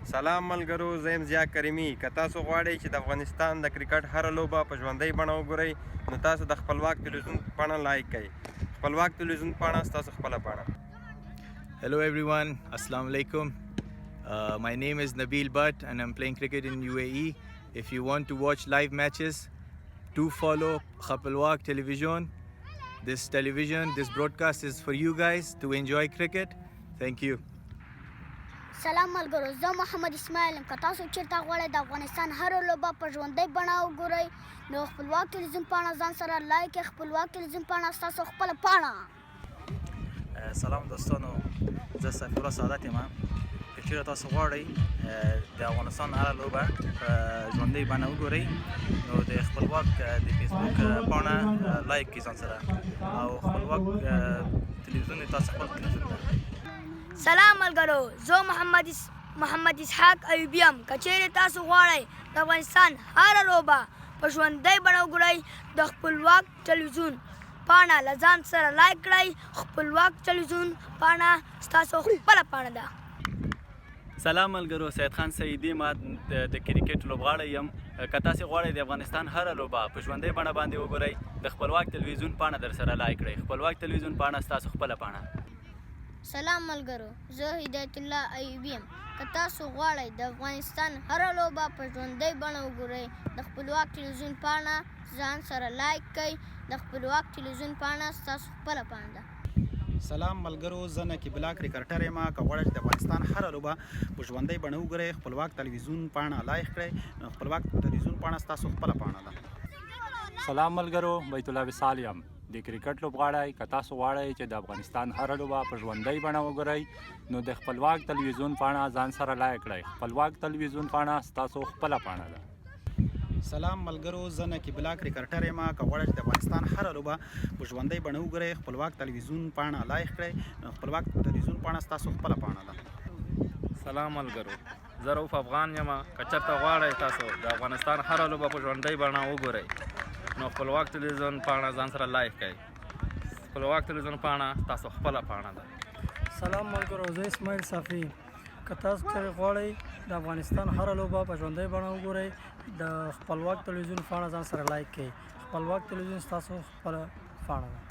سلام ملګرو، زه یم ضیا کریمي. که تاسو غواړئ چې د افغانستان د کرکټ هره لوبه په ژوندۍ بڼه وګورئ نو تاسو د خپلواک تلویزیون پاڼه لایک کړئ. خپلواک تلویزیون پاڼه ستاسو خپله پاڼه. Hello everyone, Assalamu alaikum. My name is Nabil Butt and I'm playing cricket in UAE. If you want to watch live matches, do follow Khapalwaq Television. This broadcast is for you guys to enjoy cricket. Thank you. سلام ملګرو، زه محمد اسماعیل یم. که تاسو چېرته غواړئ د افغانستان هره لوبه په ژوندۍ بڼه وګورئ نو خپلواک تلویزیون پاڼه ځان سره لایک کړئ. خپلواک تلویزیون پاڼه ستاسو خپله پاڼه. سلام دوستانو، زه سفیر الله سعادت یم. که چېرته تاسو غواړئ د افغانستان هره لوبه په ژوندۍ بڼه وګورئ نو د خپلواک د فیسبوک پاڼه لایک کړئ ځان سره او خپلواک تلویزیون تاسو خپل تلویزیون ده. سلام ملګرو، زه محمد اسحاق ایوبی یم. که چیرې تاسو غواړئ د افغانستان هره لوبه په ژوندۍ بڼه وګورئ د خپلواک تلویزیون پاڼه له ځان سره لایک کړئ. خپلواک تلویزیون پاڼه ستاسو خپله پاڼه ده. سلام ملګرو، سید خان سعیدی ما د کرکټ لوبغاړی یم. که تاسو غواړئ د افغانستان هره لوبه په ژوندۍ بڼه باندې وګورئ د خپلواک تلویزیون پاڼه در سره لایک کړئ. خپلواک تلویزیون پاڼه ستاسو خپله پاڼه. سلام ملګرو، زه هدایت الله ایوبی یم. که تاسو غواړئ د افغانستان هره لوبه په ژوندۍ بڼه وګورئ د خپلواک تلویزیون پاڼه ځان سره لایک کړئ. د خپلواک تلویزیون پاڼه ستاسو خپله پاڼه ده. سلام ملګرو، زه نقیب الله کرکټر یم. که غواړئ د افغانستان هره لوبه په ژوندۍ بڼه وګورئ خپلواک تلویزیون پاڼه لایک کړئ. خپلواک تلویزیون پاڼه ستاسو خپله پاڼه ده. سلام ملګرو، بیت الله وصال یم. د کرکټ لوبغاړی که تاسو غواړئ چې د افغانستان هره لوبه په ژوندۍ بڼه وګورئ نو د خپلواک تلویزیون پاڼه ځان سره لایک کړئ. خپلواک تلویزیون پاڼه ستاسو خپله پاڼه ده. سلام ملګرو، زه نقیب الله کرکټر یم. که غواړئ چې د افغانستان هره لوبه په ژوندۍ بڼه وګورئ خپلواک تلویزیون پاڼه لایک کړئ. خپلواک تلویزیون پاڼه ستاسو خپله پاڼه ده. سلام ملګرو، زه رؤف افغان یم. که چېرته غواړئ تاسو د افغانستان هره لوبه په ژوندۍ بڼه وګورئ نو خپلواک تلویزیون پاڼه ځان سره لایک کړئ. خپلواک تلویزیون پاڼه تاسو خپله پاڼه ده. سلام ملګرو، زه اسماعیل صافي. که تاسو چېرې غواړئ د افغانستان هره لوبه په ژوندۍ بڼه وګورئ د خپلواک تلویزیون پاڼه ځان سره لایک کړئ. خپلواک تلویزیون ستاسو خپله پاڼه ده.